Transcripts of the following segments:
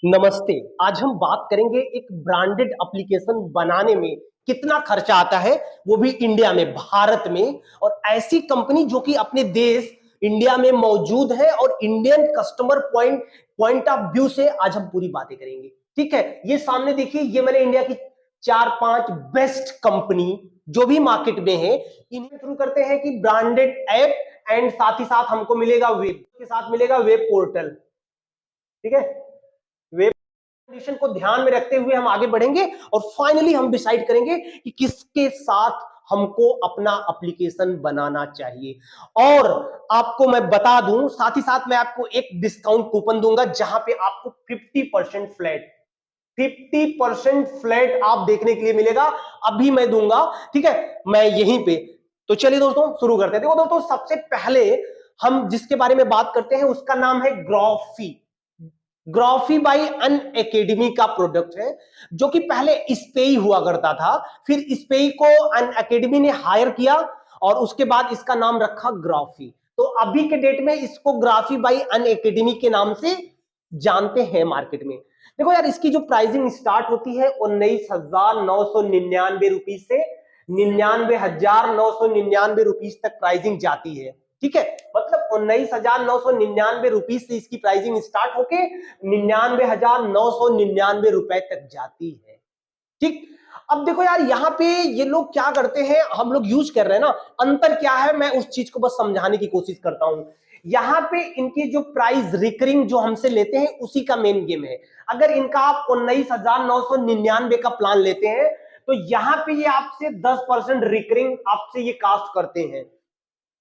नमस्ते। आज हम बात करेंगे एक ब्रांडेड एप्लीकेशन बनाने में कितना खर्चा आता है, वो भी इंडिया में, भारत में, और ऐसी कंपनी जो कि अपने देश इंडिया में मौजूद है और Indian customer point point of view से आज हम पूरी बातें करेंगे। ठीक है, ये सामने देखिए, ये मैंने इंडिया की 4-5 बेस्ट कंपनी जो भी मार्केट में है, इन्हें थ्रू करते हैं कि ब्रांडेड ऐप एंड साथ ही साथ हमको मिलेगा वेब के साथ मिलेगा वेब पोर्टल। ठीक है, वेब कंडीशन को ध्यान में रखते हुए हम आगे बढ़ेंगे और फाइनली हम डिसाइड करेंगे कि किसके साथ हमको अपना एप्लीकेशन बनाना चाहिए। और आपको मैं बता दूं, साथ ही साथ मैं आपको एक डिस्काउंट कूपन दूंगा जहां पे आपको 50% फ्लैट 50% फ्लैट आप देखने के लिए मिलेगा। अभी मैं दूंगा, ठीक है, मैं यहीं पे। तो चलिए दोस्तों शुरू करते हैं। देखो दोस्तों, सबसे पहले हम जिसके बारे में बात करते हैं उसका नाम है Graphy. Graphy by Unacademy का प्रोडक्ट है, जो कि पहले स्पेई हुआ करता था, फिर स्पेई को अन एकेडमी ने हायर किया और उसके बाद इसका नाम रखा ग्राफी। तो अभी के डेट में इसको ग्राफी बाई अन एकेडमी के नाम से जानते हैं मार्केट में। देखो यार, इसकी जो प्राइसिंग स्टार्ट होती है 19,999 रुपीज से 99,999 रुपीज तक प्राइसिंग जाती है। ठीक है, मतलब 19,999 रुपीज से इसकी प्राइसिंग स्टार्ट होके 99,999 रुपए तक जाती है। ठीक, अब देखो यार, यहाँ पे ये लोग क्या करते हैं, हम लोग यूज कर रहे हैं ना, अंतर क्या है, मैं उस चीज को बस समझाने की कोशिश करता हूं। यहाँ पे इनकी जो प्राइस रिकरिंग जो हमसे लेते हैं उसी का मेन गेम है। अगर इनका आप 19,999 का प्लान लेते हैं तो यहाँ पे ये आपसे 10% रिकरिंग आपसे ये कास्ट करते हैं।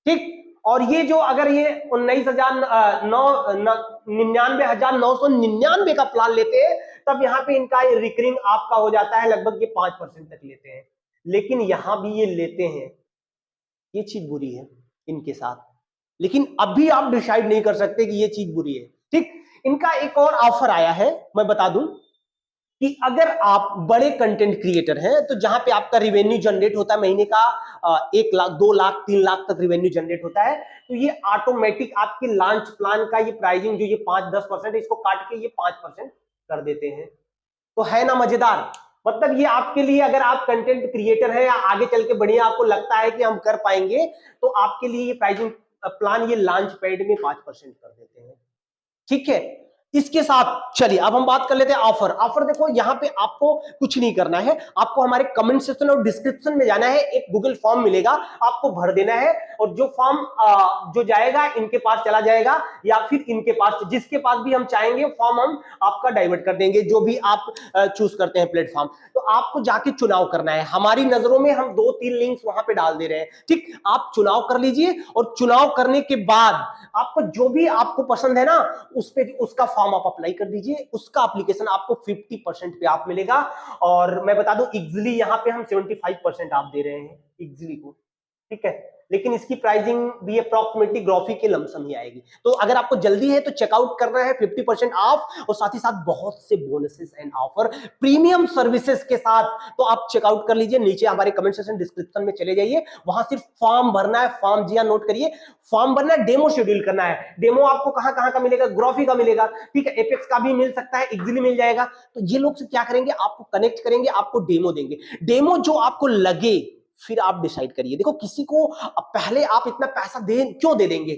ठीक, और ये जो अगर ये 99,999 का प्लान लेते हैं तब यहाँ पे इनका ये रिकरिंग आपका हो जाता है लगभग ये 5% तक लेते हैं। लेकिन यहां भी ये लेते हैं, ये चीज बुरी है इनके साथ। लेकिन अभी आप डिसाइड नहीं कर सकते कि ये चीज बुरी है। ठीक, इनका एक और ऑफर आया है, मैं बता दूं कि अगर आप बड़े कंटेंट क्रिएटर हैं तो जहां पे आपका रिवेन्यू जनरेट होता है महीने का 1 लाख 2 लाख 3 लाख तक रिवेन्यू जनरेट होता है, तो ये ऑटोमेटिक आपके लॉन्च प्लान का ये प्राइसिंग जो ये 5-10% इसको काट के ये 5% कर देते हैं। तो है ना मजेदार। मतलब ये आपके लिए, अगर आप कंटेंट क्रिएटर हैं या आगे चल के बढ़िया आपको लगता है कि हम कर पाएंगे, तो आपके लिए ये प्राइसिंग प्लान ये लॉन्च पैड में 5% कर देते हैं। ठीक है, इसके साथ चलिए अब हम बात कर लेते हैं ऑफर। ऑफर देखो, यहां पे आपको कुछ नहीं करना है, आपको हमारे कमेंट सेक्शन और डिस्क्रिप्शन में जाना है, एक गूगल फॉर्म मिलेगा, आपको भर देना है और जो फॉर्म जो जाएगा इनके पास चला जाएगा या फिर इनके पास, जिसके पास भी हम चाहेंगे फॉर्म हम आपका डाइवर्ट कर देंगे, जो भी आप चूज करते हैं प्लेटफॉर्म। तो आपको जाके चुनाव करना है। हमारी नजरों में हम 2-3 लिंक्स वहां पे डाल दे रहे हैं। ठीक, आप चुनाव कर लीजिए और चुनाव करने के बाद आपको जो भी आपको पसंद है ना, उस पे उसका फॉर्म आप अप्लाई कर दीजिए, उसका एप्लीकेशन आपको 50% पे आप मिलेगा। और मैं बता दूं, इजिली यहाँ पे हम 75% आप दे रहे हैं इजिली को। ठीक है, लेकिन इसकी प्राइसिंग भी अप्रॉक्सिमेटली ग्राफी के लमसम ही आएगी। तो अगर आपको जल्दी है तो चेकआउट करना है 50% ऑफ और साथ ही साथ बहुत से bonuses and offer premium services के साथ। तो आप चेकआउट कर लीजिए, नीचे हमारे कमेंट सेक्शन डिस्क्रिप्शन में चले जाइए, वहां सिर्फ फॉर्म भरना है। फॉर्म जी नोट करिए, फॉर्म भरना है, डेमो शेड्यूल करना है। डेमो आपको कहां कहां का मिलेगा, ग्राफी का मिलेगा, ठीक है, एपेक्स का भी मिल सकता है, इजिली मिल जाएगा। तो ये लोग से क्या करेंगे, आपको कनेक्ट करेंगे, आपको डेमो देंगे। डेमो जो आपको लगे फिर आप डिसाइड करिए। देखो, किसी को पहले आप इतना पैसा क्यों दे देंगे,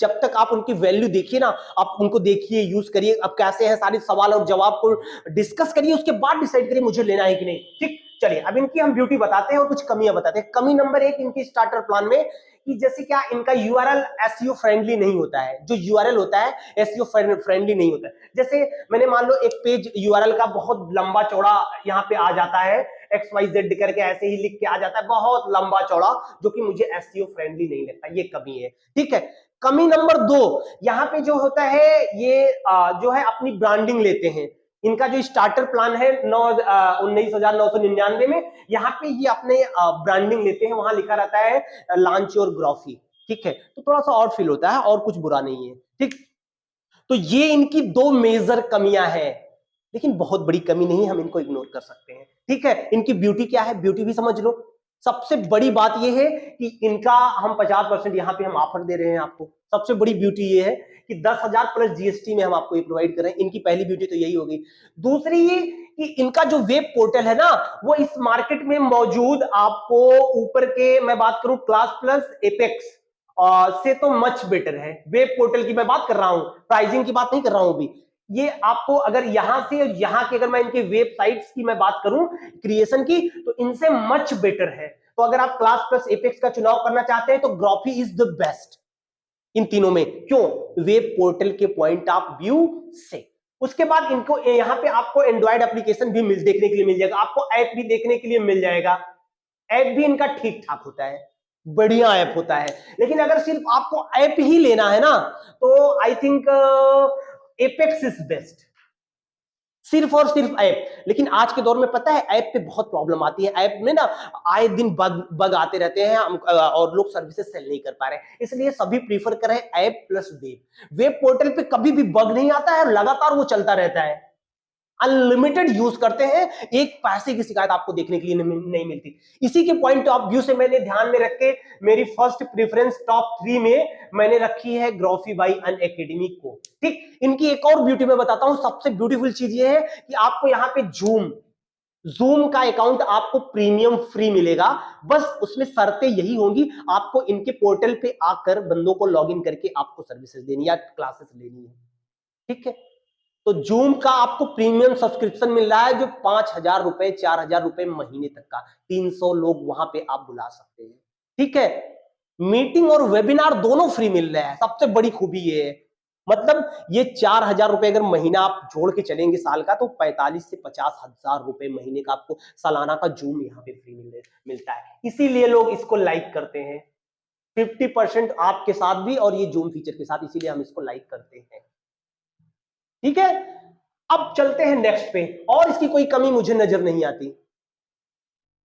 जब तक आप उनकी वैल्यू देखिए ना, आप उनको देखिए, यूज करिए, अब कैसे हैं सारे सवाल और जवाब को डिस्कस करिए, उसके बाद डिसाइड करिए मुझे लेना है कि नहीं। ठीक, चलिए अब इनकी हम ब्यूटी बताते हैं और कुछ कमियां बताते हैं। कमी नंबर 1 इनकी स्टार्टर प्लान में, कि जैसे क्या इनका यूआरएल एसईओ फ्रेंडली नहीं होता है। जो यूआरएल होता है एसईओ फ्रेंडली नहीं होता है। जैसे मैंने मान लो एक पेज यूआरएल का बहुत लंबा चौड़ा यहाँ पे आ जाता है, XYZ करके ऐसे ही लिख के आ जाता है, बहुत लंबा चौड़ा, जो कि मुझे एसईओ फ्रेंडली नहीं लगता, ये कमी है। ठीक है, कमी नंबर 2, यहाँ पे जो होता है ये जो है अपनी ब्रांडिंग लेते हैं। इनका जो स्टार्टर प्लान है 19,999 में, यहाँ पे ये अपने ब्रांडिंग लेते हैं, वहां लिखा रहता है लॉन्च योर ग्राफी। ठीक है, तो थोड़ा सा और फील होता है और कुछ बुरा नहीं है। ठीक, तो ये इनकी 2 मेजर कमियां हैं, लेकिन बहुत बड़ी कमी नहीं, हम इनको इग्नोर कर सकते हैं। ठीक है, इनकी ब्यूटी क्या है, ब्यूटी भी समझ लो। सबसे बड़ी बात यह है कि इनका हम 50% यहां पे हम ऑफर दे रहे हैं आपको। सबसे बड़ी ब्यूटी ये है कि 10,000 प्लस जीएसटी में हम आपको ये प्रोवाइड कर रहे हैं। इनकी पहली ब्यूटी तो यही होगी। दूसरी ये कि इनका जो वेब पोर्टल है ना, वो इस मार्केट में मौजूद आपको ऊपर के मैं बात करूं क्लास प्लस एपेक्स से तो मच बेटर है। वेब पोर्टल की मैं बात कर रहा हूं, प्राइसिंग की बात नहीं कर रहा हूं अभी। ये आपको अगर यहां से और यहां की अगर मैं इनके वेबसाइट्स की मैं बात करूं क्रिएशन की, तो इनसे मच बेटर है। तो अगर आप क्लास प्लस एपेक्स का चुनाव करना चाहते हैं तो graphy is the best in तीनों में। क्यों? वेब पोर्टल के पॉइंट ऑफ व्यू से। उसके बाद इनको यहां पे आपको एंड्रॉइड एप्लीकेशन भी देखने के लिए मिल जाएगा, आपको ऐप भी देखने के लिए मिल जाएगा। ऐप भी इनका ठीक ठाक होता है, बढ़िया ऐप होता है। लेकिन अगर सिर्फ आपको ऐप ही लेना है ना, तो I think apex is best, सिर्फ और सिर्फ ऐप। लेकिन आज के दौर में पता है ऐप पे बहुत प्रॉब्लम आती है। ऐप में ना आए दिन बग आते रहते हैं, और लोग सर्विसेज सेल नहीं कर पा रहे हैं। इसलिए सभी प्रीफर करें app plus web. Web portal पे कभी भी बग नहीं आता है, लगातार वो चलता रहता है, अनलिमिटेड यूज करते हैं, एक पैसे की शिकायत आपको देखने के लिए नहीं मिलती। इसी के पॉइंट ऑफ व्यू से मैंने ध्यान में रख के मेरी फर्स्ट प्रेफरेंस टॉप 3 में मैंने रखी है ग्राफी बाई अनअकैडमी को। ठीक, इनकी एक और ब्यूटी मैं बताता हूं। सबसे ब्यूटीफुल चीज ये है कि आपको यहां पे जूम का अकाउंट आपको प्रीमियम फ्री मिलेगा। बस उसमें शर्तें यही होंगी, आपको इनके पोर्टल पे आकर बंदों को लॉगिन करके आपको सर्विसेज देनी या क्लासेस लेनी है। ठीक है, तो जूम का आपको प्रीमियम सब्सक्रिप्शन मिल रहा है जो 5,000 रुपए 4,000 रुपए महीने तक का, 300 लोग वहां पे आप बुला सकते हैं। ठीक है, मीटिंग और वेबिनार दोनों फ्री मिल रहे हैं। सबसे बड़ी खूबी ये है, मतलब ये 4,000 रुपए अगर महीना आप जोड़ के चलेंगे साल का, तो 45 से 50,000 रुपए महीने का आपको सालाना का जूम यहाँ पे फ्री मिलता है। इसीलिए लोग इसको लाइक करते हैं, 50% आपके साथ भी और ये जूम फीचर के साथ, इसीलिए हम इसको लाइक करते हैं। ठीक है, अब चलते हैं नेक्स्ट पे। और इसकी कोई कमी मुझे नजर नहीं आती।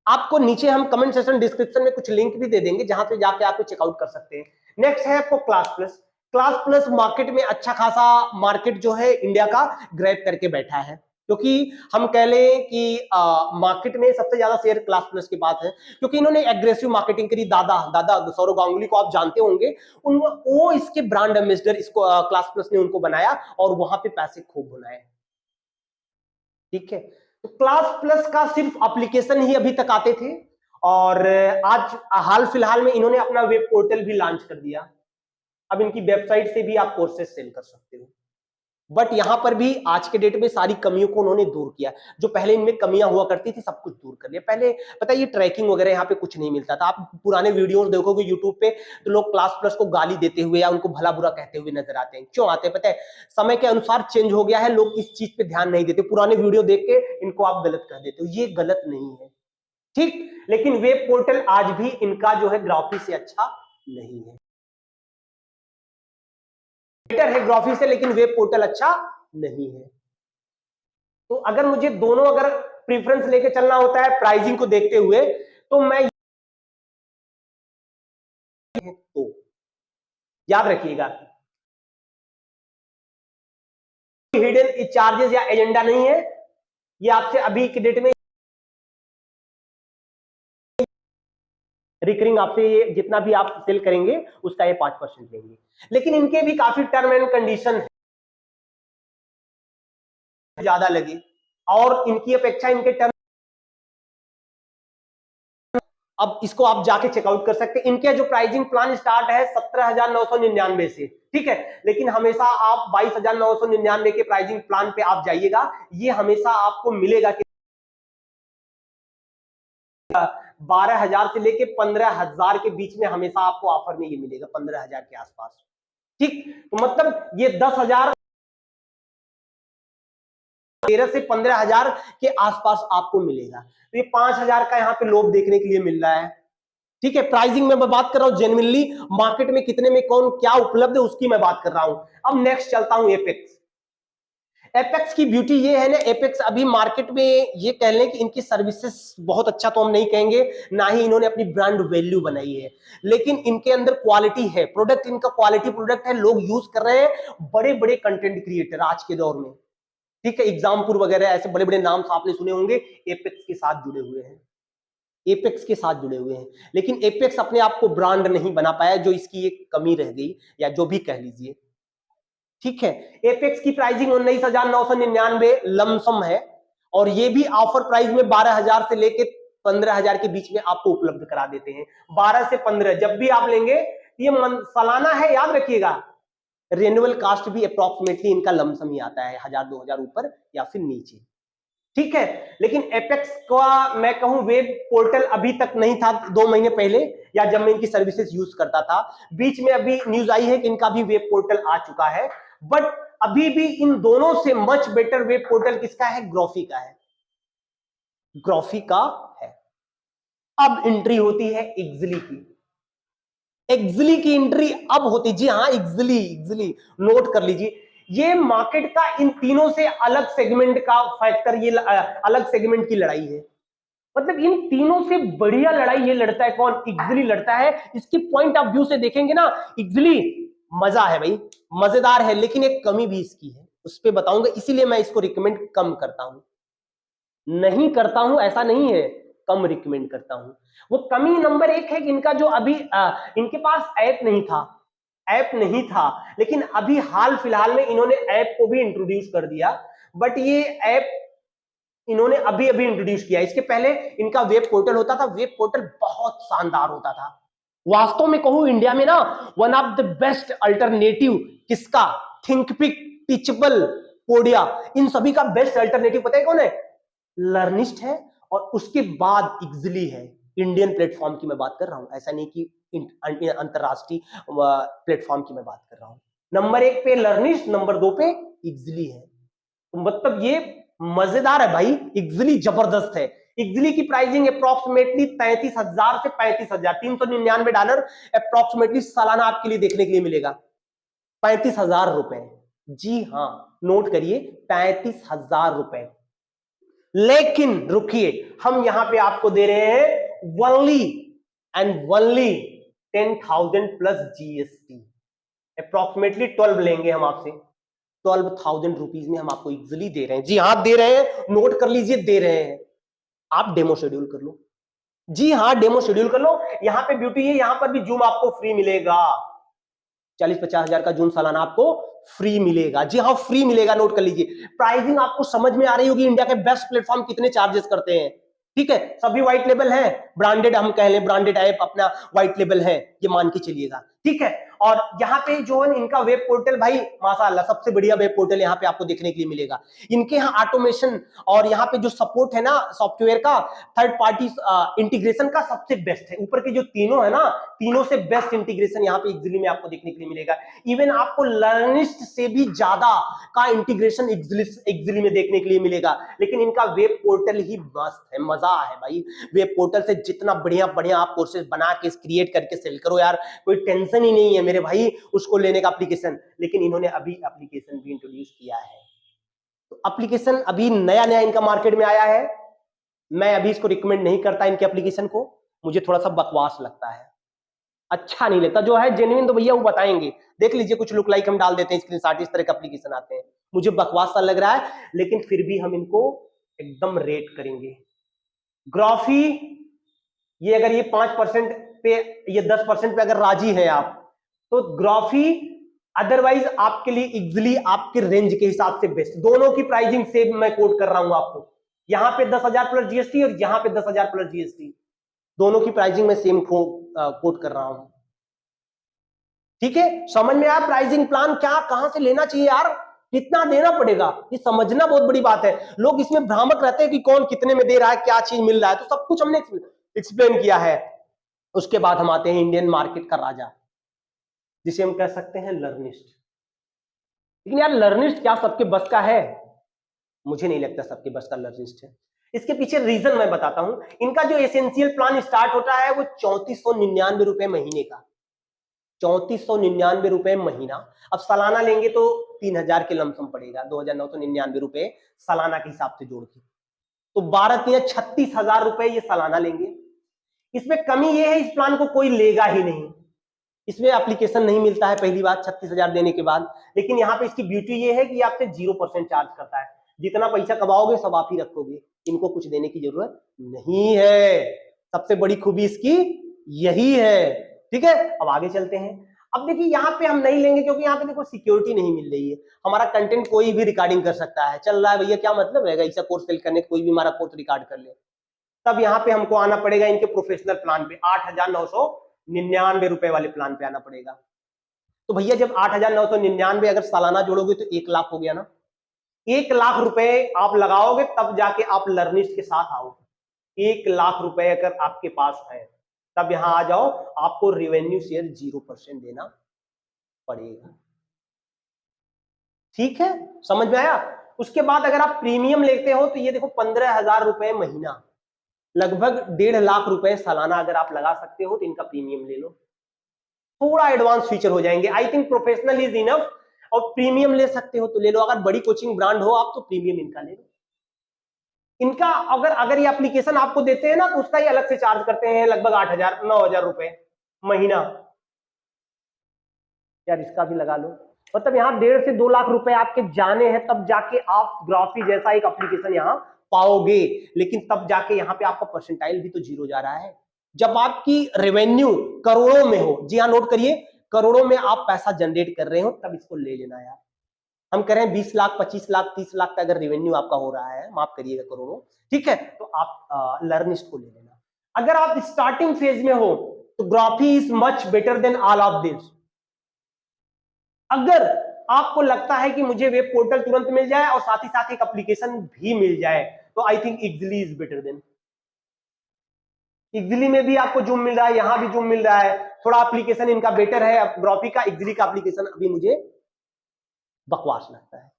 आपको नीचे हम कमेंट सेक्शन डिस्क्रिप्शन में कुछ लिंक भी दे देंगे, जहां पे जाके आप चेकआउट कर सकते हैं। नेक्स्ट है आपको class plus. Class plus market में अच्छा खासा मार्केट जो है इंडिया का ग्रैब करके बैठा है, क्योंकि हम कह लें कि मार्केट में सबसे ज्यादा शेयर क्लास प्लस के पास है, क्योंकि इन्होंने एग्रेसिव मार्केटिंग करी। दादा सौरव गांगुली को आप जानते होंगे, वो इसके ब्रांड एम्बेसडर इसको क्लास प्लस ने उनको बनाया और वहां पे पैसे खूब बनाए। ठीक है, तो क्लास प्लस का सिर्फ एप्लीकेशन ही अभी तक आते थे, और आज हाल फिलहाल में इन्होंने अपना वेब पोर्टल भी लॉन्च कर दिया। अब इनकी वेबसाइट से भी आप कोर्सेज सेल कर सकते हो। बट यहां पर भी आज के डेट में सारी कमियों को उन्होंने दूर किया। जो पहले इनमें कमियां हुआ करती थी, सब कुछ दूर कर लिया। पहले पता है ये ट्रैकिंग वगैरह यहाँ पे कुछ नहीं मिलता था। आप पुराने वीडियोस देखोगे यूट्यूब पे, तो लोग क्लास प्लस को गाली देते हुए या उनको भला बुरा कहते हुए नजर आते हैं। क्यों आते हैं पता है? समय के अनुसार चेंज हो गया है, लोग इस चीज पे ध्यान नहीं देते। पुराने वीडियो देख के इनको आप गलत कह देते हो, ये गलत नहीं है। ठीक, लेकिन वेब पोर्टल आज भी इनका जो है ग्राफी से अच्छा नहीं है। बेटर है ग्राफी से, लेकिन वेब पोर्टल अच्छा नहीं है। तो अगर मुझे दोनों अगर प्रेफरेंस लेके चलना होता है प्राइसिंग को देखते हुए, तो मैं तो याद रखिएगा, हिडन चार्जेस या एजेंडा नहीं है। ये आपसे अभी के डेट में रिकरिंग आपसे ये जितना भी आप सेल करेंगे उसका ये 5% लेंगे। लेकिन इनके भी काफी टर्म एंड कंडीशन है, ज्यादा लगे, और इनकी अपेक्षा इनके टर्म, अब इसको आप जाके चेकआउट कर सकते हैं। इनके जो प्राइसिंग प्लान स्टार्ट है 17,999 से, ठीक है, लेकिन हमेशा आप 22,999 के प्राइसिंग प्लान पे आप जाइएगा। ये हमेशा आपको मिलेगा कि 12,000 से लेके 15,000 के बीच में हमेशा आपको ऑफर में ये मिलेगा, 15,000 के आसपास। ठीक, तो मतलब ये 10,000 13 से 15,000 के आसपास आपको मिलेगा। तो ये 5,000 का यहाँ पे लोभ देखने के लिए मिल रहा है। ठीक है, प्राइसिंग में मैं बात कर रहा हूं, जेन्युइनली मार्केट में कितने में कौन क्या उपलब्ध है उसकी मैं बात कर रहा हूं। अब नेक्स्ट चलता हूं एपेक्स। एपेक्स की ब्यूटी ये है ना, एपेक्स अभी मार्केट में ये कह लें कि इनकी सर्विसेज बहुत अच्छा तो हम नहीं कहेंगे, ना ही इन्होंने अपनी ब्रांड वैल्यू बनाई है, लेकिन इनके अंदर क्वालिटी है। प्रोडक्ट इनका क्वालिटी प्रोडक्ट है, लोग यूज कर रहे हैं, बड़े बड़े कंटेंट क्रिएटर आज के दौर में। ठीक है, एग्जामपुर वगैरह ऐसे बड़े बड़े नाम आपने सुने होंगे, एपेक्स के साथ जुड़े हुए हैं, एपेक्स के साथ जुड़े हुए हैं। लेकिन एपेक्स अपने आप को ब्रांड नहीं बना पाया, जो इसकी एक कमी रह गई, या जो भी कह लीजिए। ठीक है। एपेक्स की प्राइसिंग 19,999 लमसम है और ये भी ऑफर प्राइस में 12,000 से लेके 15,000 के बीच में आपको उपलब्ध करा देते हैं। 12 से 15 जब भी आप लेंगे, ये सालाना है, याद रखिएगा। रेन्युअल कास्ट भी अप्रोक्सीमेटली इनका लमसम ही आता है, 1,000-2,000 ऊपर या फिर नीचे, ठीक है। लेकिन एपेक्स का मैं कहूं वेब पोर्टल अभी तक नहीं था 2 महीने पहले, या जब मैं इनकी सर्विसेज यूज करता था। बीच में अभी न्यूज आई है कि इनका भी वेब पोर्टल आ चुका है, बट अभी भी इन दोनों से मच बेटर वेब पोर्टल किसका है? ग्राफी का है, ग्राफी का है। अब एंट्री होती है एक्सली की। एक्सली की एंट्री अब होती, जी हाँ, एक्सली नोट कर लीजिए। ये मार्केट का इन तीनों से अलग सेगमेंट का फैक्टर, ये अलग सेगमेंट की लड़ाई है। मतलब इन तीनों से बढ़िया लड़ाई ये लड़ता है कौन? एक्सली लड़ता है। इसकी पॉइंट ऑफ व्यू से देखेंगे ना, एक्सली मजा है भाई, मजेदार है, लेकिन एक कमी भी इसकी है, उस पर बताऊंगा। इसीलिए मैं इसको रिकमेंड कम करता हूं, नहीं करता हूं ऐसा नहीं है, कम रिकमेंड करता हूं। वो कमी नंबर 1 है कि इनका जो अभी इनके पास ऐप नहीं था, लेकिन अभी हाल फिलहाल में इन्होंने ऐप को भी इंट्रोड्यूस कर दिया। बट ये ऐप इन्होंने अभी अभी इंट्रोड्यूस किया। इसके पहले इनका वेब पोर्टल होता था, वेब पोर्टल बहुत शानदार होता था। वास्तव में कहूं, इंडिया में ना one of the best alternative किसका? थिंकपिक, टीचेबल, पोडिया, इन सभी का बेस्ट अल्टरनेटिव पता है कौन है? लर्निस्ट है, और उसके बाद एक्सली है। इंडियन प्लेटफॉर्म की मैं बात कर रहा हूं, ऐसा नहीं कि अंतरराष्ट्रीय प्लेटफॉर्म की मैं बात कर रहा हूं। नंबर 1 पे लर्निस्ट, नंबर 2 पे एक्सली है। तो मतलब ये मजेदार है भाई, एक्सली जबरदस्त है। एक्सली की प्राइसिंग अप्रोक्सीमेटली 33,000 से 35,000, $399 अप्रोक्सीमेटली सालाना आपके लिए देखने के लिए मिलेगा। 35,000 रुपए, जी हाँ, नोट करिए, 35,000 रुपए। लेकिन रुकिए, हम यहां पे आपको दे रहे हैं only and only 10,000 plus GST, approximately 12 लेंगे हम आपसे। 12,000 रुपीज में हम आपको इजिली दे रहे हैं, जी हाँ दे रहे हैं, नोट कर लीजिए, दे रहे हैं। आप डेमो शेड्यूल कर लो, जी हाँ डेमो शेड्यूल कर लो। यहां पे ब्यूटी है, यहां पर भी जूम आपको फ्री मिलेगा, 40-50 हजार का जूम सालाना आपको फ्री मिलेगा, जी हाँ फ्री मिलेगा, नोट कर लीजिए। प्राइसिंग आपको समझ में आ रही होगी, इंडिया के बेस्ट प्लेटफॉर्म कितने चार्जेस करते हैं, ठीक है। सभी व्हाइट लेवल है, ब्रांडेड, हम कह लें ब्रांडेड ऐप अपना व्हाइट लेवल है, ये मान के चलिएगा, ठीक है। और यहाँ पे जो है इनका वेब पोर्टल, भाई माशाल्लाह सबसे बढ़िया वेब पोर्टल यहाँ पे आपको देखने के लिए मिलेगा। इनके यहाँ ऑटोमेशन और यहाँ पे जो सपोर्ट है ना सॉफ्टवेयर का, थर्ड पार्टी इंटीग्रेशन का सबसे बेस्ट है। ऊपर के जो तीनों है ना, तीनों से बेस्ट इंटीग्रेशन यहाँ पे एक्सली में आपको देखने के लिए मिलेगा। इवन आपको लर्निस्ट से भी ज्यादा का इंटीग्रेशन एक्सली में देखने के लिए मिलेगा। लेकिन इनका वेब पोर्टल ही मस्त है, मजा है भाई। वेब पोर्टल से जितना बढ़िया बढ़िया आप कोर्सेज बना के क्रिएट करके सेल करो यार, कोई टेंशन ही नहीं है मेरे भाई उसको लेने का एप्लीकेशन। लेकिन इन्होंने अभी एप्लीकेशन भी इंट्रोड्यूस किया है, तो एप्लीकेशन अभी नया नया इनका मार्केट में आया है। मैं अभी इसको रिकमेंड नहीं करता, इनके एप्लीकेशन को, मुझे थोड़ा सा बकवास लगता है, अच्छा नहीं लगता। जो है जेन्युइन तो भैया वो बताएंगे, देख लीजिए कुछ लुक लाइक हम डाल देते हैं स्क्रीनशॉट, इस तरह का एप्लीकेशन आते हैं, मुझे बकवास सा लग रहा है, लेकिन फिर भी हम इनको एकदम रेट करेंगे। ग्राफी, ये अगर ये 5% पे, ये 10% पे अगर राजी है आप, तो ग्राफी अदरवाइज आपके लिए इजिली आपके रेंज के हिसाब से बेस्ट। दोनों की प्राइसिंग सेम मैं कोट कर रहा हूं आपको, यहां पे 10,000 प्लस जीएसटी और यहां पे 10,000 प्लस जीएसटी, दोनों की प्राइसिंग में सेम कोट कर रहा हूं, ठीक है। समझ में आया प्राइसिंग प्लान क्या कहां से लेना चाहिए यार, कितना देना पड़ेगा, ये समझना बहुत बड़ी बात है। लोग इसमें भ्रामक रहते हैं कि कौन कितने में दे रहा है, क्या चीज मिल रहा है, तो सब कुछ हमने एक्सप्लेन किया है। उसके बाद हम आते हैं इंडियन मार्केट का राजा, जिसे हम कह सकते हैं लर्निस्ट। लेकिन यार लर्निस्ट क्या सबके बस का है? मुझे नहीं लगता सबके बस का लर्निस्ट है। इसके पीछे रीजन मैं बताता हूं। इनका जो एसेंशियल प्लान स्टार्ट होता है वो 3499 रुपए महीने का, 3499 रुपए महीना। अब सालाना लेंगे तो 3,000 के लमसम पड़ेगा, 2,999 रुपए सालाना के हिसाब से जोड़ के, तो 36,000 रुपए ये सालाना लेंगे। इसमें कमी ये है, इस प्लान को कोई लेगा ही नहीं, इसमें एप्लीकेशन नहीं मिलता है पहली बात 36,000 देने के बाद। लेकिन यहाँ पे इसकी ब्यूटी ये है कि आपसे 0% चार्ज करता है, जितना पैसा कमाओगे सब आप ही रखोगे, इनको कुछ देने की जरूरत नहीं है। सबसे बड़ी खूबी इसकी यही है, ठीक है। अब आगे चलते हैं। अब देखिए यहाँ पे हम नहीं लेंगे क्योंकि यहाँ पे देखो सिक्योरिटी नहीं मिल रही है, हमारा कंटेंट कोई भी रिकॉर्डिंग कर सकता है, चल रहा है भैया, क्या मतलब है ऐसा कोर्स सेल करने, कोई भी हमारा कोर्स रिकॉर्ड कर ले। तब यहाँ पे हमको आना पड़ेगा इनके प्रोफेशनल प्लान पे, 8,999 रुपए वाले प्लान पे आना पड़ेगा। तो भैया जब 8,999 अगर सालाना जोड़ोगे तो 1 लाख हो गया ना, 1 लाख रुपए आप लगाओगे तब जाके आप लर्निस्ट के साथ आओगे। 1 लाख रुपए अगर आपके पास है तब यहां आ जाओ, आपको रेवेन्यू शेयर 0% देना पड़ेगा। ठीक है, समझ में आया। उसके बाद अगर आप प्रीमियम लेते हो तो ये देखो 15,000 रुपए महीना, लगभग 1.5 लाख रुपए सालाना अगर आप लगा सकते हो तो इनका प्रीमियम ले लो, थोड़ा एडवांस फीचर हो जाएंगे। I think professional is enough, और प्रीमियम ले सकते हो तो ले लो, अगर बड़ी कोचिंग ब्रांड हो आप तो प्रीमियम इनका ले लो। इनका अगर अगर ये एप्लीकेशन आपको देते हैं ना तो उसका ही अलग से चार्ज करते हैं, लगभग 8,000 9,000 रुपए महीना। यार इसका भी लगा लो, मतलब यहाँ 1.5 से 2 लाख रुपए आपके जाने हैं तब जाके आप ग्राफी जैसा एक एप्लीकेशन यहाँ पाओगे। लेकिन तब जाके यहाँ पे आपका परसेंटाइल भी तो 0 जा रहा है। जब आपकी रेवेन्यू करोड़ों में हो, जी हाँ नोट करिए, करोड़ों में आप पैसा जनरेट कर रहे हो तब इसको ले लेना यार। हम कह रहे हैं 20 लाख 25 लाख 30 लाख का अगर रेवेन्यू आपका हो रहा है, माफ करिएगा करोड़ों, ठीक है, तो आप लर्निस्ट को ले लेना। अगर आप स्टार्टिंग फेज में हो तो graphy is much better than all of this. अगर आपको लगता है कि मुझे वेब पोर्टल तुरंत मिल जाए और साथ ही साथ एक एप्लीकेशन भी मिल जाए तो आई थिंक इक्जिली इज बेटर देन। इक्जिली में भी आपको जूम मिल रहा है, यहां भी जूम मिल रहा है, थोड़ा एप्लीकेशन इनका बेटर है ग्राफी का, इक्जिली का एप्लीकेशन अभी मुझे बकवास लगता है।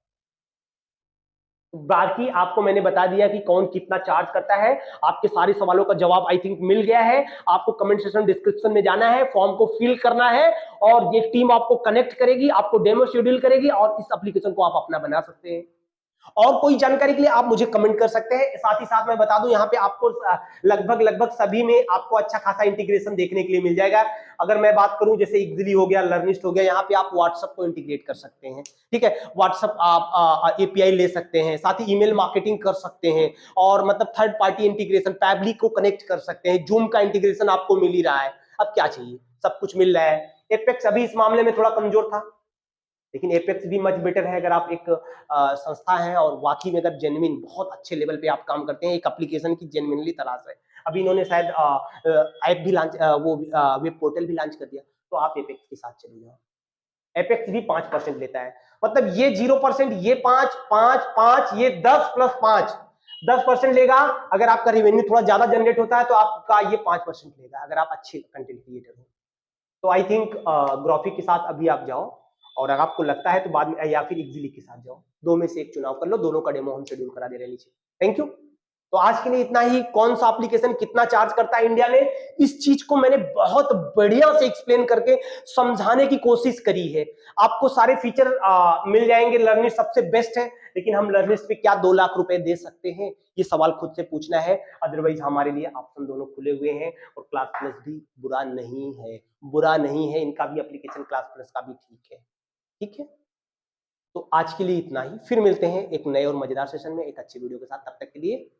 बाकी आपको मैंने बता दिया कि कौन कितना चार्ज करता है, आपके सारे सवालों का जवाब आई थिंक मिल गया है। आपको कमेंट सेक्शन डिस्क्रिप्शन में जाना है, फॉर्म को फिल करना है और ये टीम आपको कनेक्ट करेगी, आपको डेमो शेड्यूल करेगी और इस एप्लीकेशन को आप अपना बना सकते हैं। और कोई जानकारी के लिए आप मुझे कमेंट कर सकते हैं। साथ ही साथ मैं बता दूं यहाँ पे आपको लगभग सभी में आपको अच्छा खासा इंटीग्रेशन देखने के लिए मिल जाएगा। अगर मैं बात करूं जैसे इक्जिली हो गया, लर्निस्ट हो गया, यहाँ पे आप व्हाट्सएप को इंटीग्रेट कर सकते हैं, ठीक है, व्हाट्सएप आप एपीआई ले सकते हैं, साथ ही ईमेल मार्केटिंग कर सकते हैं और मतलब थर्ड पार्टी इंटीग्रेशन पैब्लिक को कनेक्ट कर सकते हैं, जूम का इंटीग्रेशन आपको मिल ही रहा है, अब क्या चाहिए, सब कुछ मिल रहा है। एपेक्स अभी इस मामले में थोड़ा कमजोर था लेकिन एपेक्स भी मच बेटर है। अगर आप एक संस्था है और वाकई में अगर जेन्युइन बहुत अच्छे लेवल पे आप काम करते हैं, एक एप्लीकेशन की जेन्युइनली तलाश है, अभी इन्होंने शायद ऐप भी लॉन्च, वो वेब पोर्टल भी लॉन्च कर दिया, तो आप एपेक्स के साथ चले जाओ। एपेक्स भी 5% लेता है, मतलब ये 0%, ये 5 5 5, ये 10 + 5 10% लेगा। अगर आपका रेवेन्यू थोड़ा ज्यादा जनरेट होता है तो आपका ये 5% लेगा अगर आप अच्छे कंटेंट क्रिएटर हो। तो आई थिंक ग्राफी के साथ अभी आप जाओ, और अगर आपको लगता है तो बाद में या फिर इक्जिली के साथ जाओ, दो में से एक चुनाव कर लो, दोनों का डेमो हम शेड्यूल करा दे रहे हैं नीचे। Thank you. तो आज के लिए इतना ही। कौन सा एप्लीकेशन कितना चार्ज करता है इंडिया में, इस चीज को मैंने बहुत बढ़िया से एक्सप्लेन करके समझाने की कोशिश करी है। आपको सारे फीचर मिल जाएंगे, लर्निस्ट सबसे बेस्ट है, लेकिन हम लर्निस्ट पे क्या 2 लाख रुपए दे सकते हैं, ये सवाल खुद से पूछना है। अदरवाइज हमारे लिए ऑप्शन दोनों खुले हुए हैं, और क्लास प्लस भी बुरा नहीं है, बुरा नहीं है, इनका भी एप्लीकेशन क्लास प्लस का भी ठीक है, ठीक है। तो आज के लिए इतना ही, फिर मिलते हैं एक नए और मजेदार सेशन में एक अच्छी वीडियो के साथ, तब तक के लिए